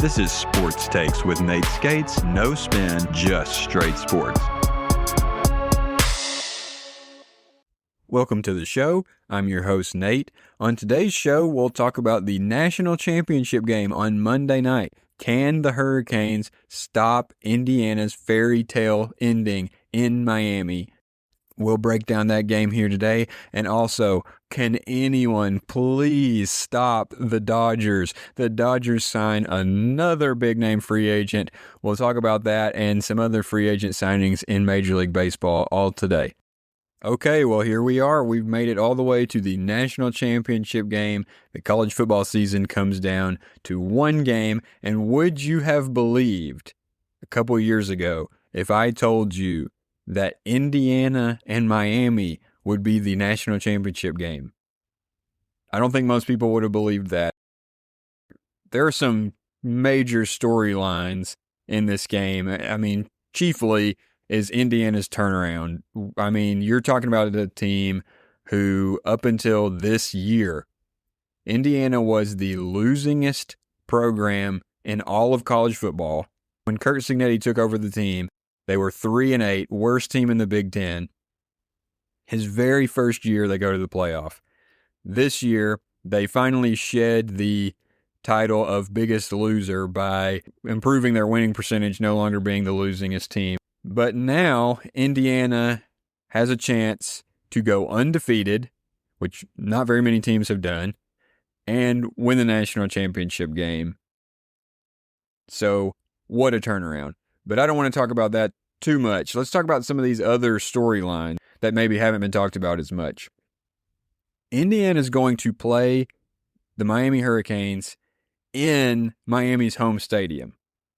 This is Sports Takes with Nate Skates. No spin, just straight sports. Welcome to the show. I'm your host, Nate. On today's show, we'll talk about the national championship game on Monday night. Can the Hurricanes stop Indiana's fairy tale ending in Miami? We'll break down that game here today. And also, can anyone please stop the Dodgers? The Dodgers sign another big-name free agent. We'll talk about that and some other free agent signings in Major League Baseball all today. Okay, well, here we are. We've made it all the way to the national championship game. The college football season comes down to one game. And would you have believed a couple years ago if I told you that Indiana and Miami would be the national championship game? I don't think most people would have believed that. There are some major storylines in this game. I mean, chiefly is Indiana's turnaround. I mean, you're talking about a team who, up until this year, Indiana was the losingest program in all of college football. When Curt Cignetti took over the team, they were 3-8, worst team in the Big Ten. His very first year, they go to the playoff. This year, they finally shed the title of biggest loser by improving their winning percentage, no longer being the losingest team. But now, Indiana has a chance to go undefeated, which not very many teams have done, and win the national championship game. So, what a turnaround. But I don't want to talk about that too much. Let's talk about some of these other storylines that maybe haven't been talked about as much. Indiana is going to play the Miami Hurricanes in Miami's home stadium.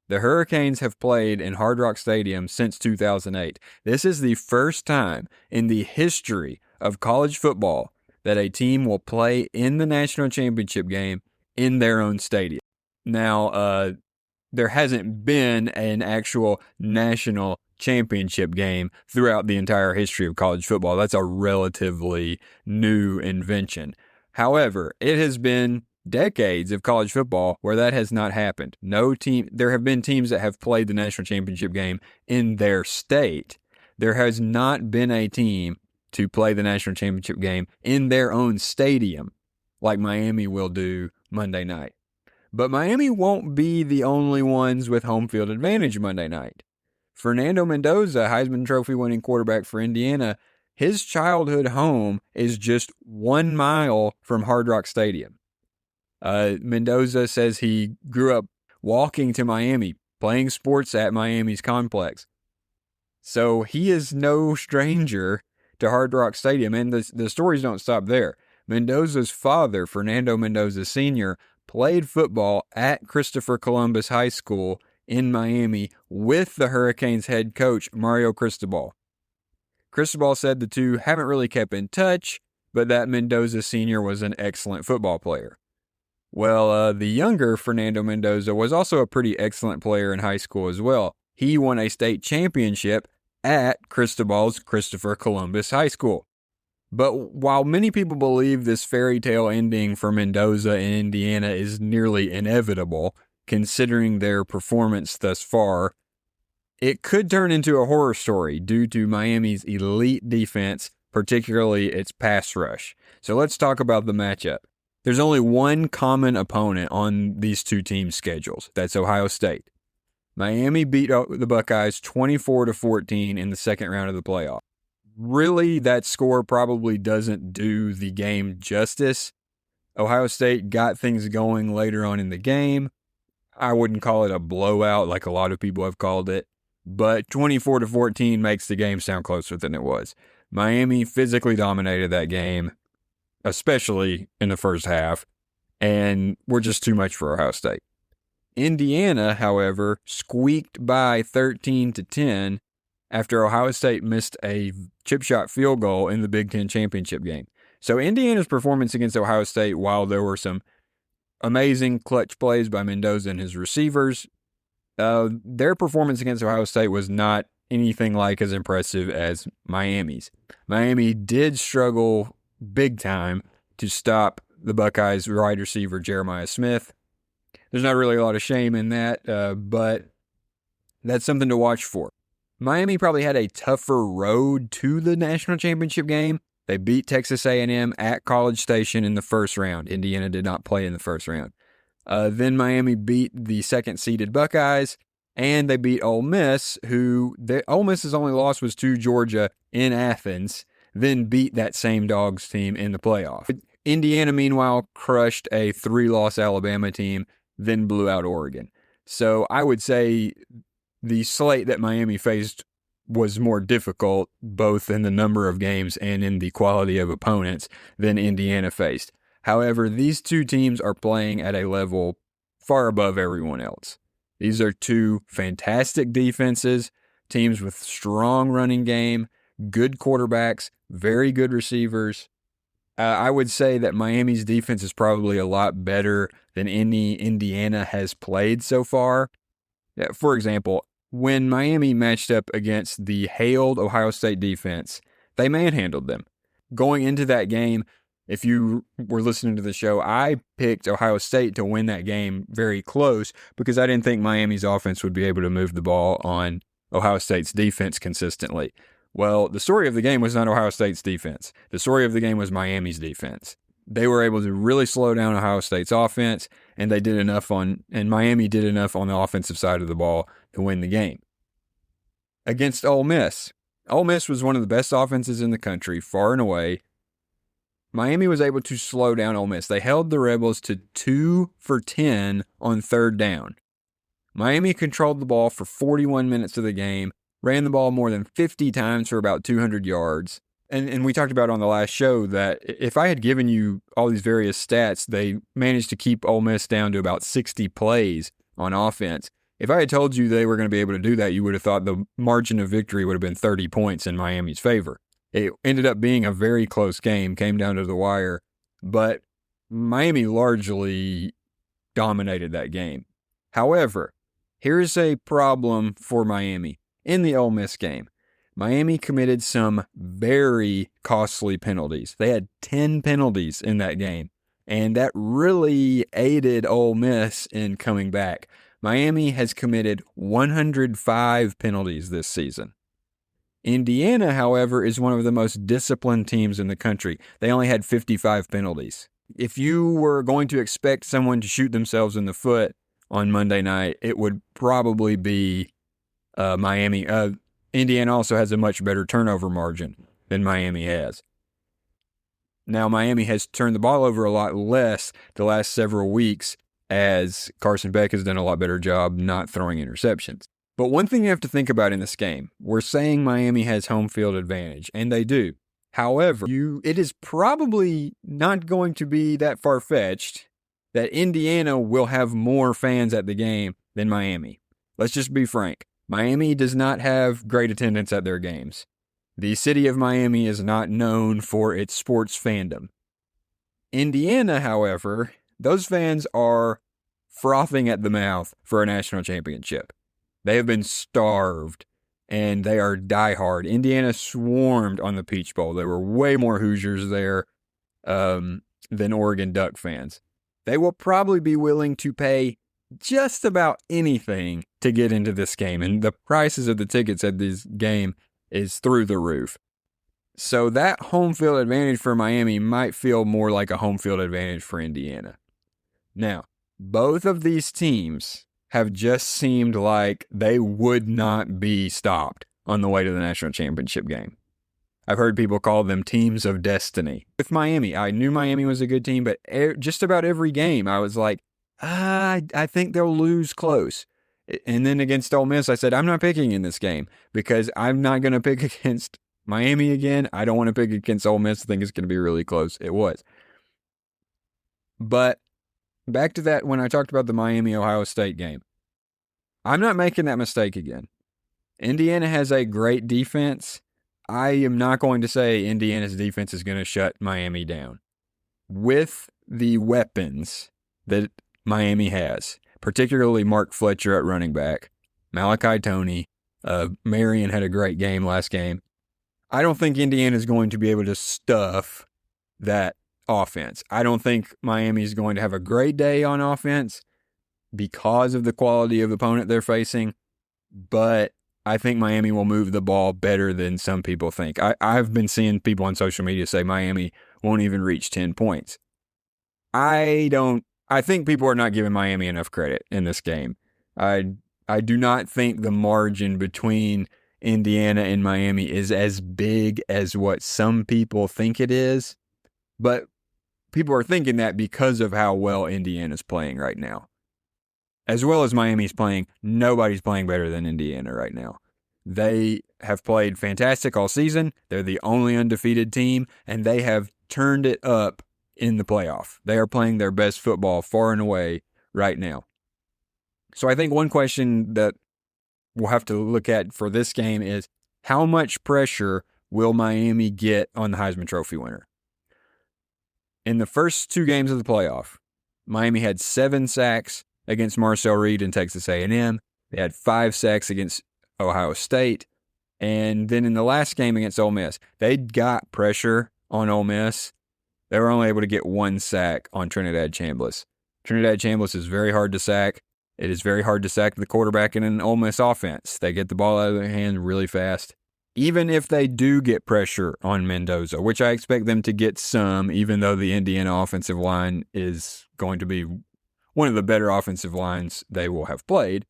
The Hurricanes have played in Hard Rock Stadium since 2008. This is the first time in the history of college football that a team will play in the national championship game in their own stadium. Now, there hasn't been an actual national championship game throughout the entire history of college football. That's a relatively new invention. However, it has been decades of college football where that has not happened. There have been teams that have played the national championship game in their state. There has not been a team to play the national championship game in their own stadium like Miami will do Monday night. But Miami won't be the only ones with home field advantage Monday night. Fernando Mendoza, Heisman Trophy winning quarterback for Indiana, his childhood home is just 1 mile from Hard Rock Stadium. Mendoza says he grew up walking to Miami, playing sports at Miami's complex. So he is no stranger to Hard Rock Stadium, and the stories don't stop there. Mendoza's father, Fernando Mendoza Sr., played football at Christopher Columbus High School in Miami with the Hurricanes head coach, Mario Cristobal. Cristobal said the two haven't really kept in touch, but that Mendoza Sr. was an excellent football player. Well, the younger Fernando Mendoza was also a pretty excellent player in high school as well. He won a state championship at Cristobal's Christopher Columbus High School. But while many people believe this fairy tale ending for Mendoza in Indiana is nearly inevitable, considering their performance thus far, it could turn into a horror story due to Miami's elite defense, particularly its pass rush. So let's talk about the matchup. There's only one common opponent on these two teams' schedules. That's Ohio State. Miami beat the Buckeyes 24-14 in the second round of the playoff. Really, that score probably doesn't do the game justice. Ohio State got things going later on in the game. I wouldn't call it a blowout like a lot of people have called it, but 24-14 makes the game sound closer than it was. Miami physically dominated that game, especially in the first half, and were just too much for Ohio State. Indiana, however, squeaked by 13-10 after Ohio State missed a chip shot field goal in the Big Ten championship game. So Indiana's performance against Ohio State, while there were some amazing clutch plays by Mendoza and his receivers, their performance against Ohio State was not anything like as impressive as Miami's. Miami did struggle big time to stop the Buckeyes wide receiver Jeremiah Smith. there's not really a lot of shame in that, but that's something to watch for. Miami probably had a tougher road to the national championship game. They beat Texas A&M at College Station in the first round. Indiana did not play in the first round. Then Miami beat the second-seeded Buckeyes, and they beat Ole Miss, Ole Miss's only loss was to Georgia in Athens, then beat that same Dogs team in the playoff. Indiana, meanwhile, crushed a 3-loss Alabama team, then blew out Oregon. So I would say the slate that Miami faced was more difficult, both in the number of games and in the quality of opponents, than Indiana faced. However, these two teams are playing at a level far above everyone else. These are two fantastic defenses, teams with strong running game, good quarterbacks, very good receivers. I would say that Miami's defense is probably a lot better than any Indiana has played so far. For example, when Miami matched up against the hailed Ohio State defense, they manhandled them. Going into that game, if you were listening to the show, I picked Ohio State to win that game very close because I didn't think Miami's offense would be able to move the ball on Ohio State's defense consistently. Well, the story of the game was not Ohio State's defense. The story of the game was Miami's defense. They were able to really slow down Ohio State's offense, and Miami did enough on the offensive side of the ball to win the game. Against Ole Miss. Ole Miss was one of the best offenses in the country, far and away. Miami was able to slow down Ole Miss. They held the Rebels to 2 for 10 on third down. Miami controlled the ball for 41 minutes of the game, ran the ball more than 50 times for about 200 yards. And we talked about on the last show that if I had given you all these various stats, they managed to keep Ole Miss down to about 60 plays on offense. If I had told you they were going to be able to do that, you would have thought the margin of victory would have been 30 points in Miami's favor. It ended up being a very close game, came down to the wire, but Miami largely dominated that game. However, here's a problem for Miami. In the Ole Miss game, Miami committed some very costly penalties. They had 10 penalties in that game, and that really aided Ole Miss in coming back. Miami has committed 105 penalties this season. Indiana, however, is one of the most disciplined teams in the country. They only had 55 penalties. If you were going to expect someone to shoot themselves in the foot on Monday night, it would probably be Miami. Indiana also has a much better turnover margin than Miami has. Now, Miami has turned the ball over a lot less the last several weeks as Carson Beck has done a lot better job not throwing interceptions. But one thing you have to think about in this game, we're saying Miami has home field advantage, and they do. However, it is probably not going to be that far-fetched that Indiana will have more fans at the game than Miami. Let's just be frank. Miami does not have great attendance at their games. The city of Miami is not known for its sports fandom. Indiana, however, those fans are frothing at the mouth for a national championship. They have been starved, and they are diehard. Indiana swarmed on the Peach Bowl. There were way more Hoosiers there than Oregon Duck fans. They will probably be willing to pay just about anything to get into this game, and the prices of the tickets at this game is through the roof. So that home field advantage for Miami might feel more like a home field advantage for Indiana. Now, both of these teams have just seemed like they would not be stopped on the way to the national championship game. I've heard people call them teams of destiny. With Miami, I knew Miami was a good team, but just about every game I was like, I think they'll lose close. And then against Ole Miss, I said, I'm not picking in this game because I'm not going to pick against Miami again. I don't want to pick against Ole Miss. I think it's going to be really close. It was. But back to that when I talked about the Miami-Ohio State game. I'm not making that mistake again. Indiana has a great defense. I am not going to say Indiana's defense is going to shut Miami down. With the weapons that Miami has, particularly Mark Fletcher at running back, Malachi Toney, Marion had a great game last game. I don't think Indiana is going to be able to stuff that offense. I don't think Miami is going to have a great day on offense, because of the quality of opponent they're facing, but I think Miami will move the ball better than some people think. I've been seeing people on social media say Miami won't even reach 10 points. I think people are not giving Miami enough credit in this game. I do not think the margin between Indiana and Miami is as big as what some people think it is, but people are thinking that because of how well Indiana's playing right now. As well as Miami's playing, nobody's playing better than Indiana right now. They have played fantastic all season. They're the only undefeated team, and they have turned it up in the playoff. They are playing their best football far and away right now. So I think one question that we'll have to look at for this game is how much pressure will Miami get on the Heisman Trophy winner? In the first 2 games of the playoff, Miami had 7 sacks against Marcel Reed and Texas A&M. They had 5 sacks against Ohio State. And then in the last game against Ole Miss, they got pressure on Ole Miss. They were only able to get 1 sack on Trinidad Chambliss. Trinidad Chambliss is very hard to sack. It is very hard to sack the quarterback in an Ole Miss offense. They get the ball out of their hand really fast. Even if they do get pressure on Mendoza, which I expect them to get some, even though the Indiana offensive line is going to be one of the better offensive lines they will have played,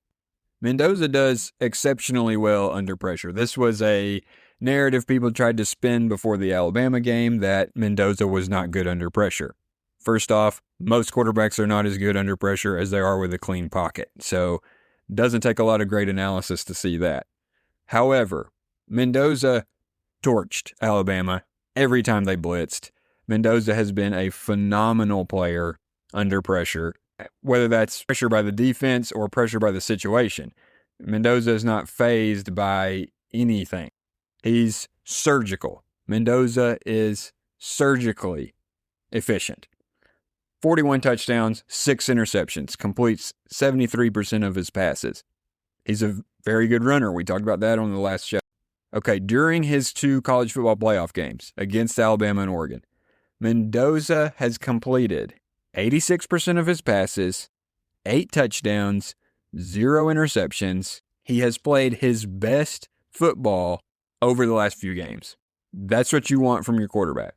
Mendoza does exceptionally well under pressure. This was a narrative people tried to spin before the Alabama game that Mendoza was not good under pressure. First off, most quarterbacks are not as good under pressure as they are with a clean pocket. So it doesn't take a lot of great analysis to see that. However, Mendoza torched Alabama every time they blitzed. Mendoza has been a phenomenal player under pressure, whether that's pressure by the defense or pressure by the situation. Mendoza is not fazed by anything. He's surgical. Mendoza is surgically efficient. 41 touchdowns, 6 interceptions, completes 73% of his passes. He's a very good runner. We talked about that on the last show. Okay, during his 2 college football playoff games against Alabama and Oregon, Mendoza has completed 86% of his passes, 8 touchdowns, 0 interceptions. He has played his best football over the last few games. That's what you want from your quarterback.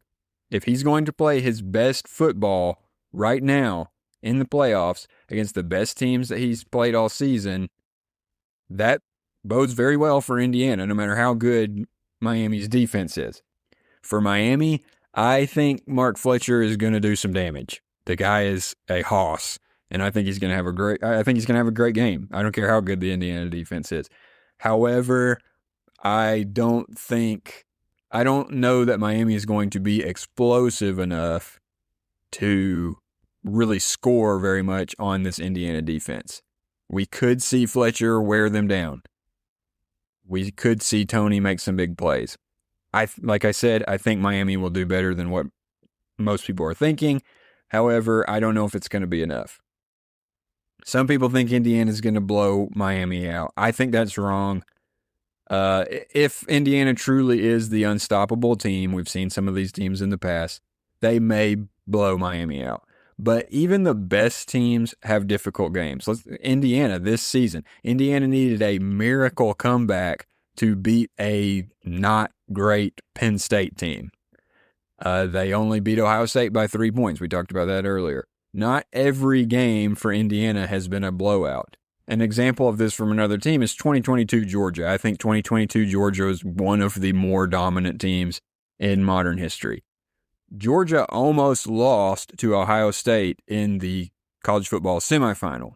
If he's going to play his best football right now in the playoffs against the best teams that he's played all season, that bodes very well for Indiana, no matter how good Miami's defense is. For Miami, I think Mark Fletcher is going to do some damage. The guy is a hoss, and I think he's going to have a great game. I don't care how good the Indiana defense is. However, I don't know that Miami is going to be explosive enough to really score very much on this Indiana defense. We could see Fletcher wear them down. We could see Tony make some big plays. Like I said, I think Miami will do better than what most people are thinking. However, I don't know if it's going to be enough. Some people think Indiana's going to blow Miami out. I think that's wrong. If Indiana truly is the unstoppable team, we've seen some of these teams in the past, they may blow Miami out. But even the best teams have difficult games. Indiana this season, Indiana needed a miracle comeback to beat a not great Penn State team. They only beat Ohio State by 3 points. We talked about that earlier. Not every game for Indiana has been a blowout. An example of this from another team is 2022 Georgia. I think 2022 Georgia is one of the more dominant teams in modern history. Georgia almost lost to Ohio State in the college football semifinal.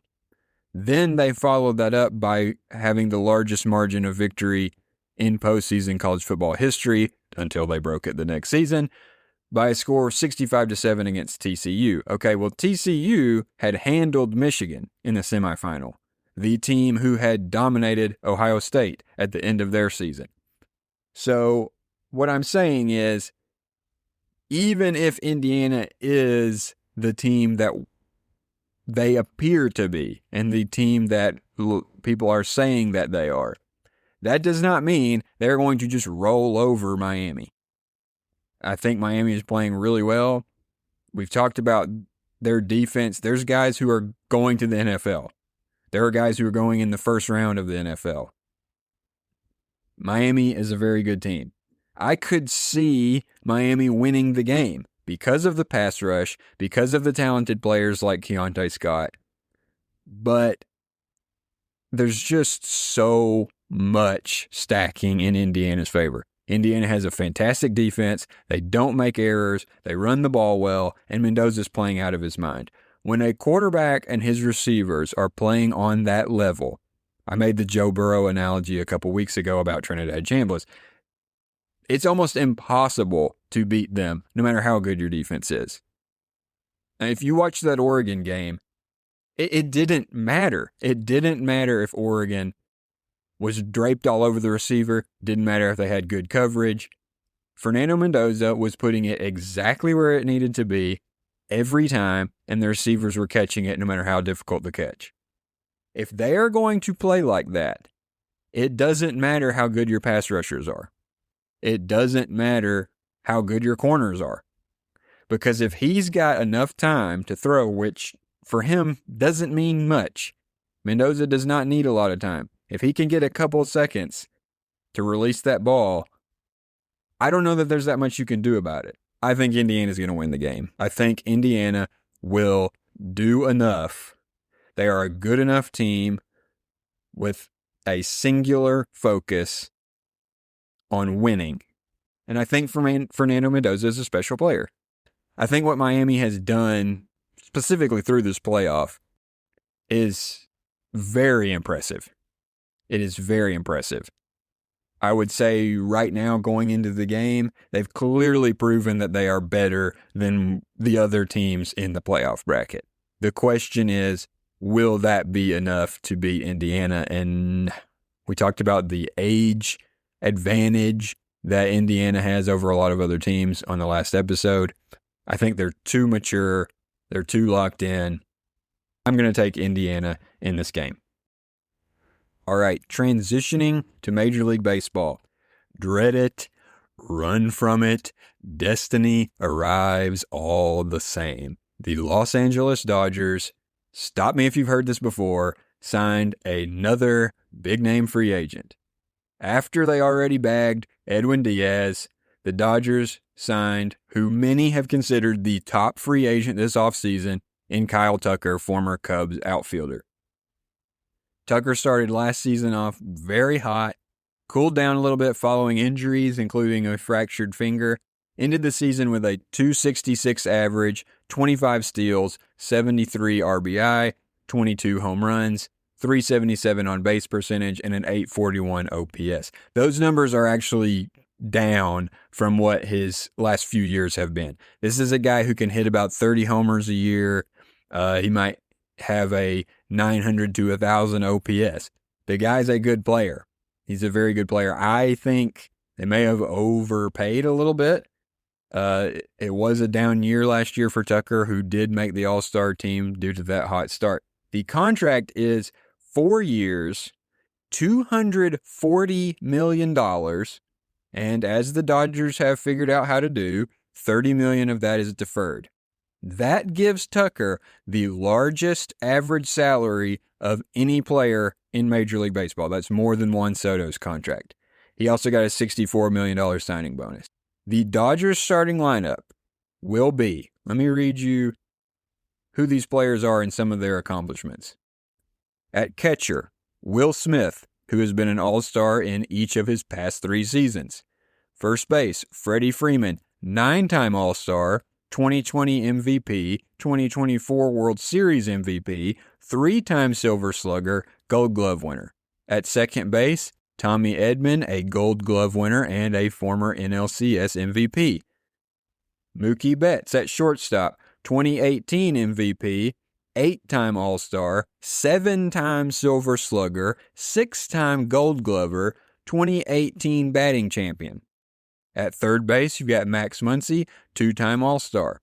Then they followed that up by having the largest margin of victory in postseason college football history until they broke it the next season by a score of 65-7 against TCU. Okay, well, TCU had handled Michigan in the semifinal, the team who had dominated Ohio State at the end of their season. So what I'm saying is, even if Indiana is the team that they appear to be and the team that people are saying that they are, that does not mean they're going to just roll over Miami. I think Miami is playing really well. We've talked about their defense. There's guys who are going to the NFL. There are guys who are going in the first round of the NFL. Miami is a very good team. I could see Miami winning the game because of the pass rush, because of the talented players like Keontae Scott. But there's just so much stacking in Indiana's favor. Indiana has a fantastic defense. They don't make errors. They run the ball well, and Mendoza's playing out of his mind. When a quarterback and his receivers are playing on that level, I made the Joe Burrow analogy a couple weeks ago about Trinidad Chambliss. It's almost impossible to beat them, no matter how good your defense is. And if you watch that Oregon game, it didn't matter. It didn't matter if Oregon was draped all over the receiver. Didn't matter if they had good coverage. Fernando Mendoza was putting it exactly where it needed to be every time, and the receivers were catching it no matter how difficult the catch. If they are going to play like that, it doesn't matter how good your pass rushers are. It doesn't matter how good your corners are. Because if he's got enough time to throw, which for him doesn't mean much, Mendoza does not need a lot of time. If he can get a couple seconds to release that ball, I don't know that there's that much you can do about it. I think Indiana's going to win the game. I think Indiana will do enough. They are a good enough team with a singular focus on winning. And I think Fernando Mendoza is a special player. I think what Miami has done, specifically through this playoff, is very impressive. It is very impressive. I would say right now, going into the game, they've clearly proven that they are better than the other teams in the playoff bracket. The question is, will that be enough to beat Indiana? And we talked about the age advantage that Indiana has over a lot of other teams on the last episode. I think they're too mature. They're too locked in. I'm going to take Indiana in this game. All right, transitioning to Major League Baseball. Dread it, run from it, destiny arrives all the same. The Los Angeles Dodgers, stop me if you've heard this before, signed another big-name free agent. After they already bagged Edwin Diaz, the Dodgers signed who many have considered the top free agent this offseason in Kyle Tucker, former Cubs outfielder. Tucker started last season off very hot, cooled down a little bit following injuries, including a fractured finger, ended the season with a .266 average, 25 steals, 73 RBI, 22 home runs, .377 on base percentage, and an .841 OPS. Those numbers are actually down from what his last few years have been. This is a guy who can hit about 30 homers a year. He might have a 900 to 1,000 OPS. The guy's a good player. He's a very good player. I think they may have overpaid a little bit. It was a down year last year for Tucker, who did make the All-Star team due to that hot start. The contract is 4 years, $240 million, and as the Dodgers have figured out how to do, $30 million of that is deferred. That gives Tucker the largest average salary of any player in Major League Baseball. That's more than Juan Soto's contract. He also got a $64 million signing bonus. The Dodgers starting lineup will be, let me read you who these players are and some of their accomplishments. At catcher, Will Smith, who has been an all-star in each of his past 3 seasons. First base, Freddie Freeman, 9-time all-star, 2020 MVP, 2024 World Series MVP, 3-time Silver Slugger, Gold Glove winner. At second base, Tommy Edman, a Gold Glove winner and a former NLCS MVP. Mookie Betts at shortstop, 2018 MVP, 8-time All-Star, 7-time Silver Slugger, 6-time Gold Glover, 2018 batting champion. At third base, you've got Max Muncy, 2-time All-Star.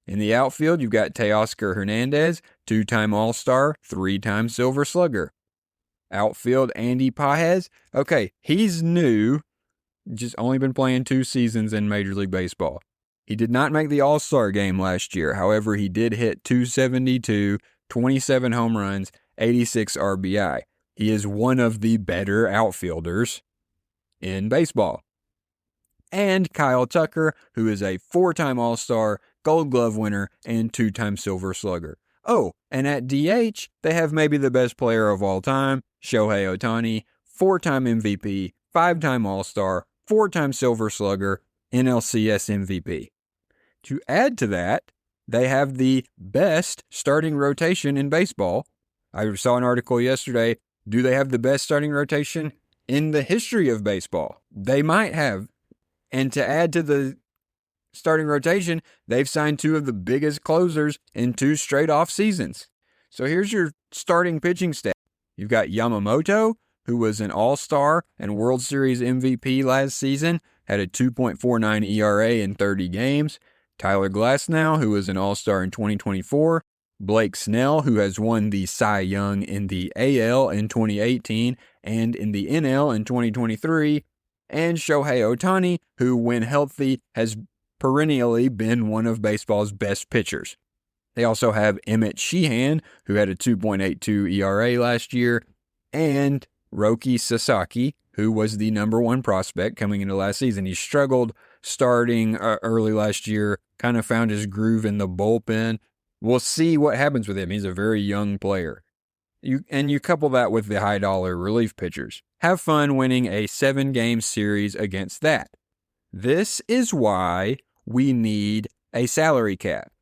In the outfield, you've got Teoscar Hernandez, 2-time All-Star, 3-time Silver Slugger. Outfield, Andy Pages. Okay, he's new, just only been playing 2 seasons in Major League Baseball. He did not make the All-Star game last year. However, he did hit .272, 27 home runs, 86 RBI. He is one of the better outfielders in baseball. And Kyle Tucker, who is a 4-time All-Star, Gold Glove winner, and 2-time Silver Slugger. Oh, and at DH, they have maybe the best player of all time, Shohei Ohtani, 4-time MVP, 5-time All-Star, 4-time Silver Slugger, NLCS MVP. To add to that, they have the best starting rotation in baseball. I saw an article yesterday. Do they have the best starting rotation in the history of baseball? They might have. And to add to the starting rotation, they've signed 2 of the biggest closers in 2 straight off seasons. So here's your starting pitching staff. You've got Yamamoto, who was an All-Star and World Series MVP last season, had a 2.49 ERA in 30 games. Tyler Glasnow, who was an All-Star in 2024. Blake Snell, who has won the Cy Young in the AL in 2018 and in the NL in 2023. And Shohei Ohtani, who, when healthy, has perennially been one of baseball's best pitchers. They also have Emmett Sheehan, who had a 2.82 ERA last year, and Roki Sasaki, who was the number 1 prospect coming into last season. He struggled starting early last year, kind of found his groove in the bullpen. We'll see what happens with him. He's a very young player. You couple that with the high-dollar relief pitchers. Have fun winning a 7-game series against that. This is why we need a salary cap.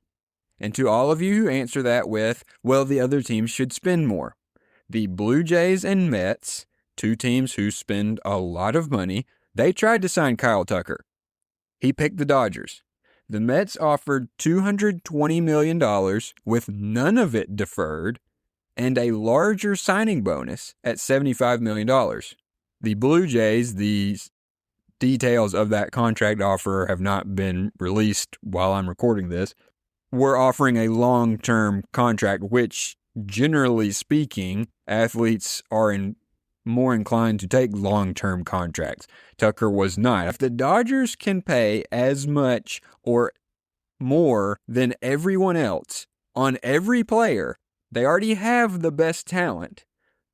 And to all of you who answer that with, well, the other teams should spend more. The Blue Jays and Mets, 2 teams who spend a lot of money, they tried to sign Kyle Tucker. He picked the Dodgers. The Mets offered $220 million with none of it deferred and a larger signing bonus at $75 million. The Blue Jays, the details of that contract offer have not been released while I'm recording this, were offering a long-term contract, which, generally speaking, athletes are more inclined to take long-term contracts. Tucker was not. If the Dodgers can pay as much or more than everyone else on every player, they already have the best talent.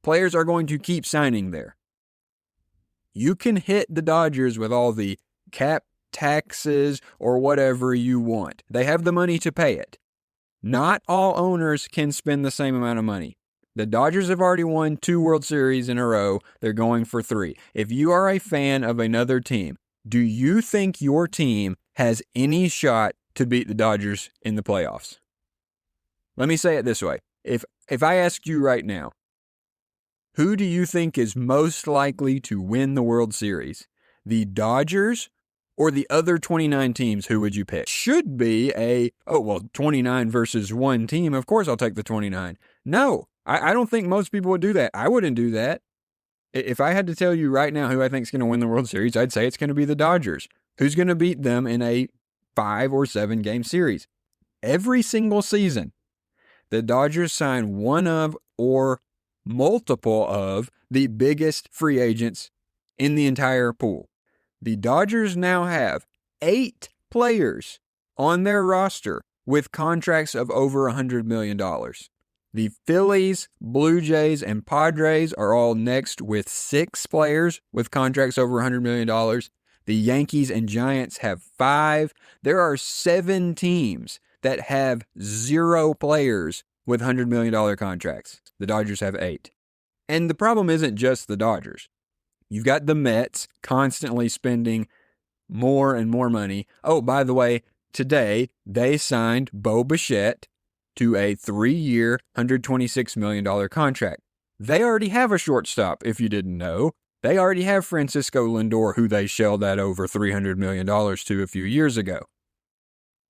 Players are going to keep signing there. You can hit the Dodgers with all the cap taxes or whatever you want. They have the money to pay it. Not all owners can spend the same amount of money. The Dodgers have already won 2 World Series in a row. They're going for 3. If you are a fan of another team, do you think your team has any shot to beat the Dodgers in the playoffs? Let me say it this way. If I ask you right now, who do you think is most likely to win the World Series? The Dodgers or the other 29 teams, who would you pick? Should be 29 versus 1 team. Of course I'll take the 29. No, I don't think most people would do that. I wouldn't do that. If I had to tell you right now who I think is going to win the World Series, I'd say it's going to be the Dodgers. Who's going to beat them in a 5 or 7 game series? Every single season, the Dodgers sign one of or multiple of the biggest free agents in the entire pool. The Dodgers now have 8 players on their roster with contracts of over $100 million. The Phillies, Blue Jays, and Padres are all next with 6 players with contracts over $100 million. The Yankees and Giants have 5. There are 7 teams that have 0 players with $100 million contracts. The Dodgers have 8. And the problem isn't just the Dodgers. You've got the Mets constantly spending more and more money. Oh, by the way, today they signed Bo Bichette to a 3-year, $126 million contract. They already have a shortstop, if you didn't know. They already have Francisco Lindor, who they shelled that over $300 million to a few years ago.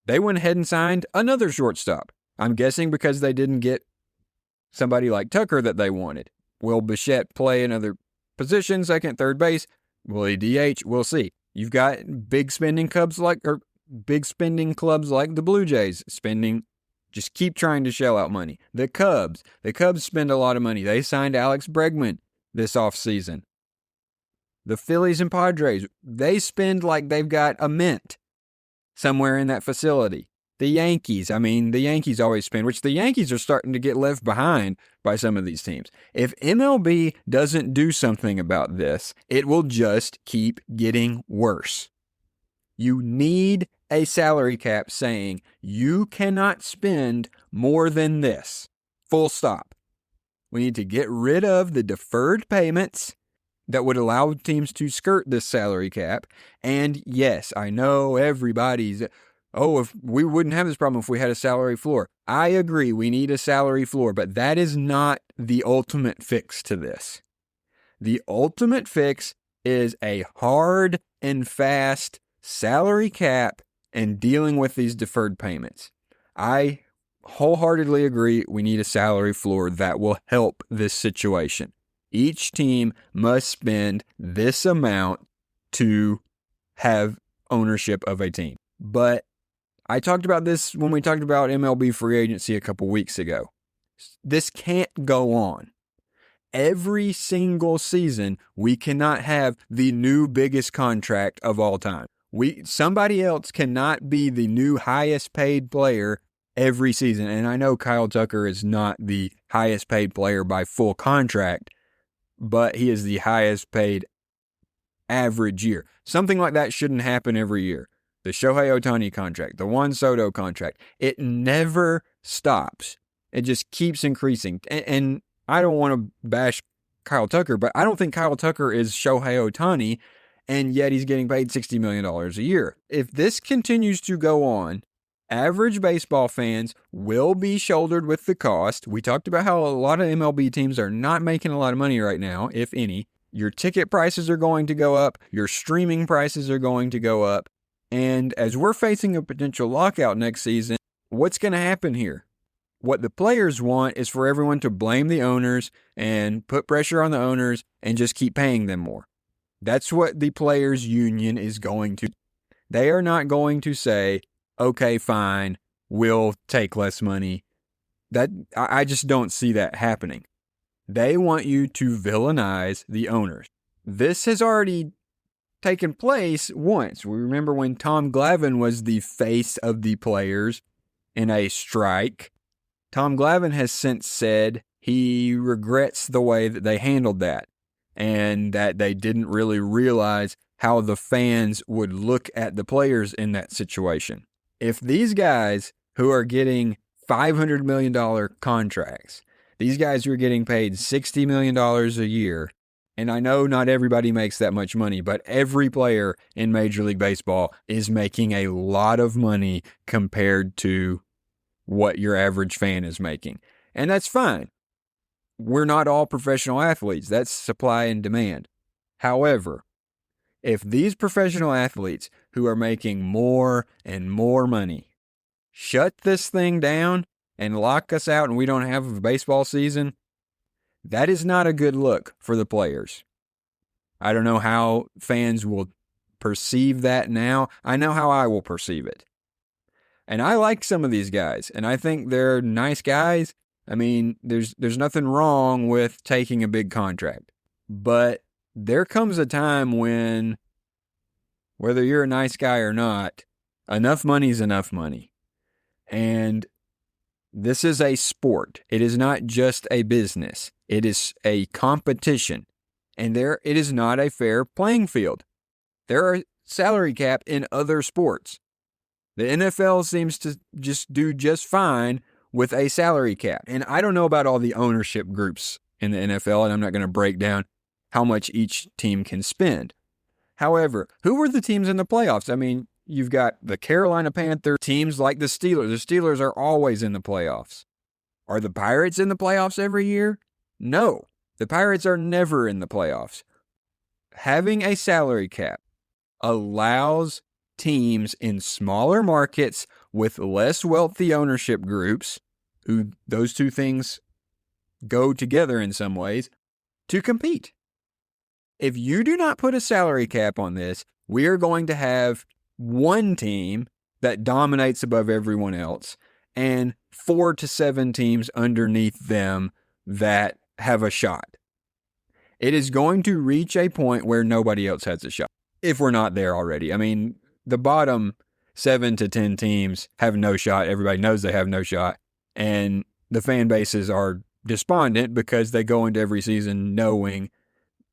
They went ahead and signed another shortstop. I'm guessing because they didn't get somebody like Tucker that they wanted. Will Bichette play another position, second, third base? Will he DH? We'll see. You've got big spending clubs like the Blue Jays just keep trying to shell out money. The Cubs spend a lot of money. They signed Alex Bregman this offseason. The Phillies and Padres, they spend like they've got a mint somewhere in that facility. The Yankees, the Yankees always spend, which the Yankees are starting to get left behind by some of these teams. If MLB doesn't do something about this, it will just keep getting worse. You need a salary cap saying you cannot spend more than this. Full stop. We need to get rid of the deferred payments that would allow teams to skirt this salary cap. And yes, I know everybody's, if we wouldn't have this problem if we had a salary floor. I agree, we need a salary floor, but that is not the ultimate fix to this. The ultimate fix is a hard and fast salary cap and dealing with these deferred payments. I wholeheartedly agree we need a salary floor that will help this situation. Each team must spend this amount to have ownership of a team. But I talked about this when we talked about MLB free agency a couple weeks ago. This can't go on. Every single season, we cannot have the new biggest contract of all time. Somebody else cannot be the new highest paid player every season. And I know Kyle Tucker is not the highest paid player by full contract, but he is the highest paid average year. Something like that shouldn't happen every year. The Shohei Ohtani contract, the Juan Soto contract, it never stops. It just keeps increasing. And I don't want to bash Kyle Tucker, but I don't think Kyle Tucker is Shohei Ohtani, and yet he's getting paid $60 million a year. If this continues to go on, average baseball fans will be shouldered with the cost. We talked about how a lot of MLB teams are not making a lot of money right now, if any. Your ticket prices are going to go up. Your streaming prices are going to go up. And as we're facing a potential lockout next season, what's going to happen here? What the players want is for everyone to blame the owners and put pressure on the owners and just keep paying them more. That's what the players' union is going to do. They are not going to say, okay, fine, we'll take less money. I just don't see that happening. They want you to villainize the owners. This has already taken place once. We remember when Tom Glavine was the face of the players in a strike. Tom Glavine has since said he regrets the way that they handled that and that they didn't really realize how the fans would look at the players in that situation. If these guys who are getting $500 million contracts, these guys who are getting paid $60 million a year, and I know not everybody makes that much money, but every player in Major League Baseball is making a lot of money compared to what your average fan is making. And that's fine. We're not all professional athletes. That's supply and demand. However, if these professional athletes who are making more and more money shut this thing down and lock us out and we don't have a baseball season, that is not a good look for the players. I don't know how fans will perceive that now. I know how I will perceive it. And I like some of these guys, and I think they're nice guys. I mean, there's nothing wrong with taking a big contract. But there comes a time when, whether you're a nice guy or not, enough money is enough money. And this is a sport. It is not just a business. It is a competition. And it is not a fair playing field. There are salary cap in other sports. The NFL seems to just do just fine with a salary cap. And I don't know about all the ownership groups in the NFL, and I'm not going to break down how much each team can spend. However, who were the teams in the playoffs? I mean, you've got the Carolina Panthers, teams like the Steelers. The Steelers are always in the playoffs. Are the Pirates in the playoffs every year? No, the Pirates are never in the playoffs. Having a salary cap allows teams in smaller markets with less wealthy ownership groups, who those two things go together in some ways, to compete. If you do not put a salary cap on this, we are going to have one team that dominates above everyone else and 4 to 7 teams underneath them that have a shot. It is going to reach a point where nobody else has a shot, if we're not there already. I mean, the bottom 7 to 10 teams have no shot. Everybody knows they have no shot. And the fan bases are despondent because they go into every season knowing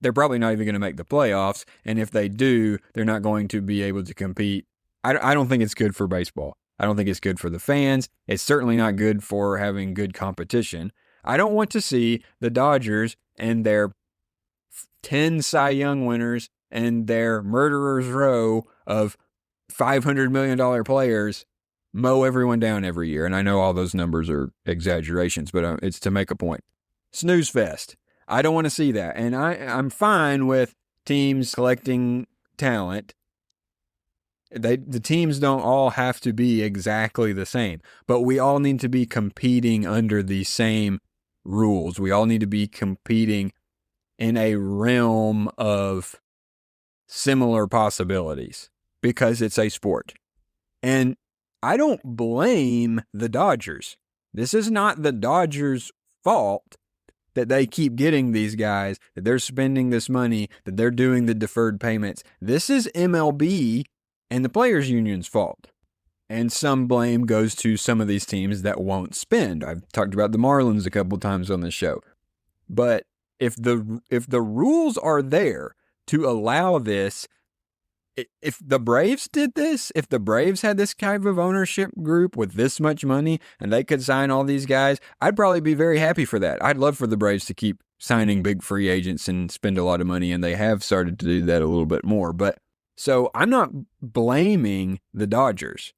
they're probably not even going to make the playoffs. And if they do, they're not going to be able to compete. I don't think it's good for baseball. I don't think it's good for the fans. It's certainly not good for having good competition. I don't want to see the Dodgers and their 10 Cy Young winners and their murderer's row of $500 million players mow everyone down every year. And I know all those numbers are exaggerations, but it's to make a point. Snooze fest. I don't want to see that. And I'm fine with teams collecting talent. The teams don't all have to be exactly the same, but we all need to be competing under the same rules. We all need to be competing in a realm of similar possibilities because it's a sport. And I don't blame the Dodgers. This is not the Dodgers' fault that they keep getting these guys, that they're spending this money, that they're doing the deferred payments. This is MLB and the Players Union's fault. And some blame goes to some of these teams that won't spend. I've talked about the Marlins a couple times on this show. But if the rules are there to allow this, if the Braves did this, if the Braves had this type of ownership group with this much money and they could sign all these guys, I'd probably be very happy for that. I'd love for the Braves to keep signing big free agents and spend a lot of money, and they have started to do that a little bit more. But so I'm not blaming the Dodgers.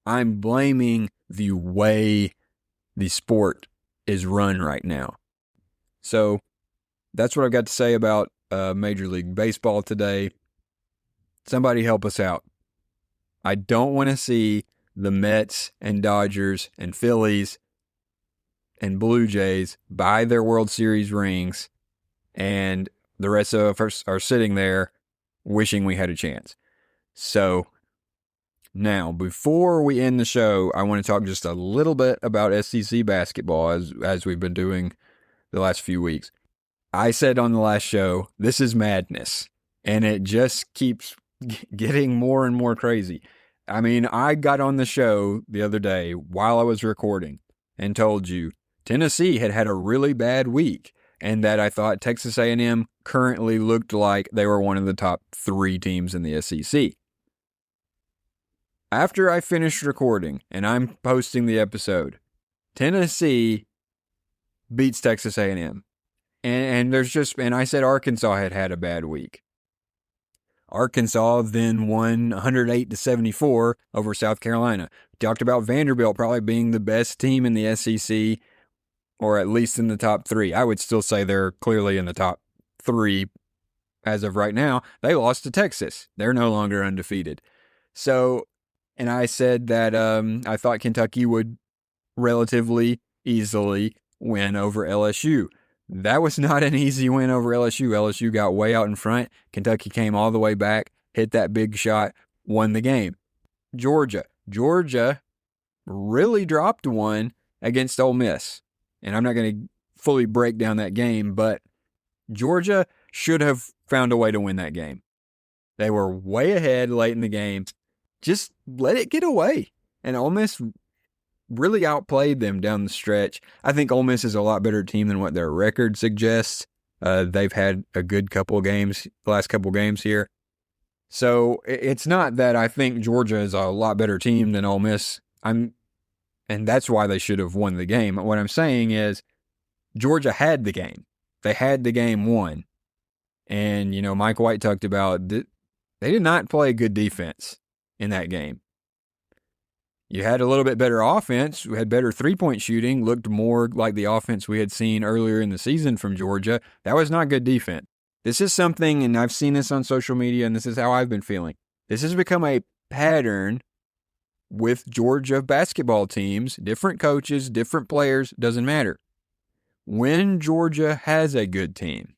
I'm blaming the way the sport is run right now. So that's what I've got to say about Major League Baseball today. Somebody help us out. I don't want to see the Mets and Dodgers and Phillies and Blue Jays buy their World Series rings, and the rest of us are sitting there wishing we had a chance. So now, before we end the show, I want to talk just a little bit about SEC basketball as we've been doing the last few weeks. I said on the last show, this is madness, and it just keeps getting more and more crazy. I mean, I got on the show the other day while I was recording and told you Tennessee had a really bad week, and that I thought Texas A&M currently looked like they were one of the top 3 teams in the SEC. After I finished recording and I'm posting the episode, Tennessee beats Texas A&M. And I said Arkansas had a bad week. Arkansas then won 108-74 over South Carolina. We talked about Vanderbilt probably being the best team in the SEC, or at least in the top 3. I would still say they're clearly in the top 3 as of right now. They lost to Texas. They're no longer undefeated. So, and I said that I thought Kentucky would relatively easily win over LSU. That was not an easy win over LSU. LSU got way out in front. Kentucky came all the way back, hit that big shot, won the game. Georgia really dropped one against Ole Miss. And I'm not going to fully break down that game, but Georgia should have found a way to win that game. They were way ahead late in the game. Just let it get away. And Ole Miss really outplayed them down the stretch. I think Ole Miss is a lot better team than what their record suggests. They've had a good couple of games, the last couple of games here. So it's not that I think Georgia is a lot better team than Ole Miss. And that's why they should have won the game. What I'm saying is Georgia had the game. They had the game won. And, Mike White talked about they did not play good defense in that game. You had a little bit better offense, we had better three-point shooting, looked more like the offense we had seen earlier in the season from Georgia. That was not good defense. This is something, and I've seen this on social media, and this is how I've been feeling. This has become a pattern with Georgia basketball teams, different coaches, different players, doesn't matter. When Georgia has a good team,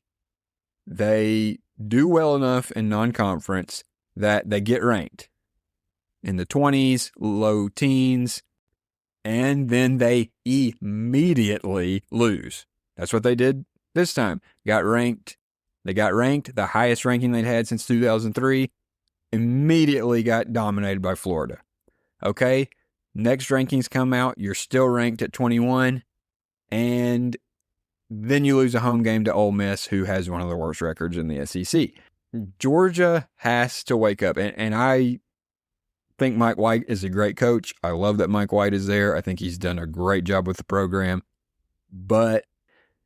they do well enough in non-conference that they get ranked in the 20s, low teens, and then they immediately lose. That's what they did this time. They got ranked the highest ranking they'd had since 2003, immediately got dominated by Florida. Okay, next rankings come out, you're still ranked at 21, and then you lose a home game to Ole Miss, who has one of the worst records in the SEC. Georgia has to wake up, and I think Mike White is a great coach. I love that Mike White is there. I think he's done a great job with the program. But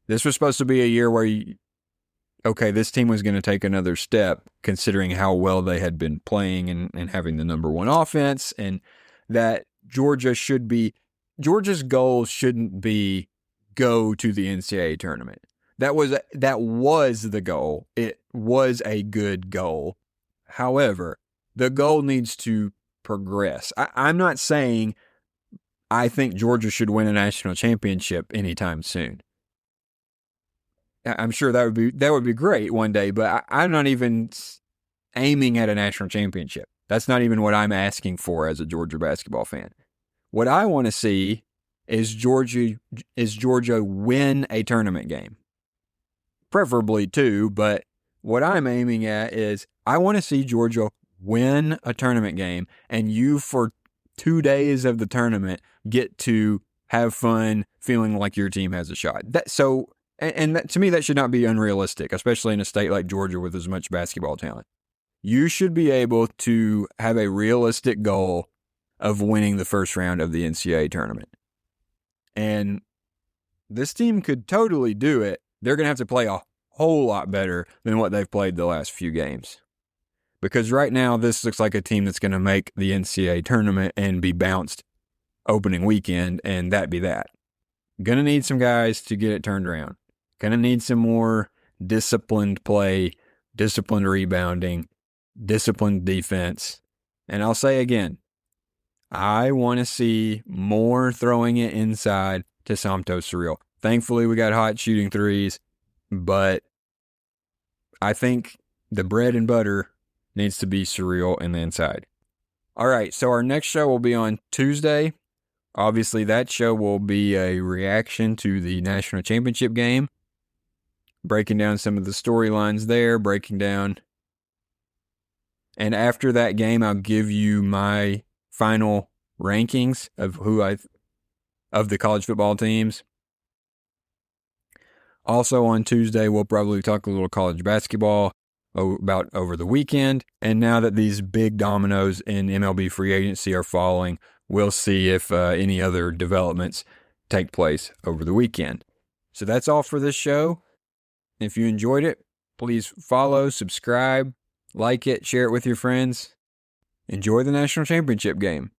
this was supposed to be a year where, this team was going to take another step, considering how well they had been playing and having the number one offense, and that Georgia's goal shouldn't be go to the NCAA tournament. That was the goal. It was a good goal. However, the goal needs to progress. I'm not saying I think Georgia should win a national championship anytime soon. I'm sure that would be great one day, but I'm not even aiming at a national championship. That's not even what I'm asking for as a Georgia basketball fan. What I want to see is Georgia win a tournament game. Preferably two, but what I'm aiming at is I want to see Georgia win a tournament game, and you for 2 days of the tournament get to have fun feeling like your team has a shot. To me, that should not be unrealistic, especially in a state like Georgia with as much basketball talent. You should be able to have a realistic goal of winning the first round of the NCAA tournament. And this team could totally do it. They're going to have to play a whole lot better than what they've played the last few games. Because right now, this looks like a team that's going to make the NCAA tournament and be bounced opening weekend, and that be that. Going to need some guys to get it turned around. Going to need some more disciplined play, disciplined rebounding, disciplined defense. And I'll say again, I want to see more throwing it inside to Santos Surreal. Thankfully, we got hot shooting threes, but I think the bread and butter needs to be Surreal in the inside. All right, so our next show will be on Tuesday. Obviously, that show will be a reaction to the national championship game, breaking down some of the storylines there, breaking down. And after that game, I'll give you my final rankings of of the college football teams. Also on Tuesday, we'll probably talk a little college basketball about over the weekend. And now that these big dominoes in MLB free agency are falling, we'll see if any other developments take place over the weekend. So that's all for this show. If you enjoyed it, please follow, subscribe, like it, share it with your friends. Enjoy the national championship game.